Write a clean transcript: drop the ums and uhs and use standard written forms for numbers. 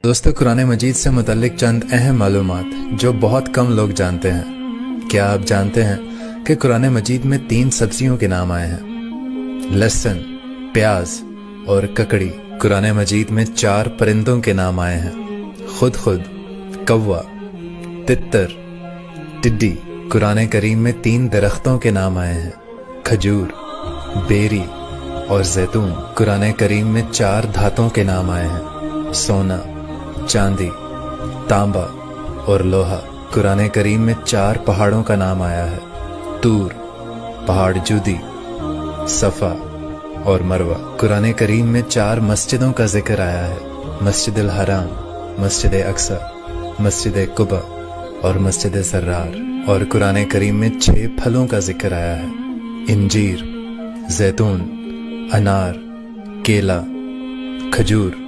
दोस्तों, कुरान मजीद से मुतल्लिक चंद अहम मालूमात जो बहुत कम लोग जानते हैं। क्या आप जानते हैं कि कुरान मजीद में 3 सब्जियों के नाम आए हैं? लहसुन, प्याज और ककड़ी। कुरान मजीद में 4 परिंदों के नाम आए हैं। खुद, कौवा, तितर, टिड्डी। कुरान करीम में 3 दरख्तों के नाम आए हैं। खजूर, बेरी और जैतून। कुरान करीम में 4 धातों के नाम आए हैं। सोना, चांदी, तांबा और लोहा। कुरान करीम में 4 पहाड़ों का नाम आया है। तूर, पहाड़ जूदी, सफ़ा और मरवा। कुरान करीम में 4 मस्जिदों का जिक्र आया है। मस्जिद अल हराम, मस्जिद अक्सा, मस्जिद कुबा और मस्जिद सर्रार। और कुरान करीम में 6 फलों का जिक्र आया है। इंजीर, जैतून, अनार, केला, खजूर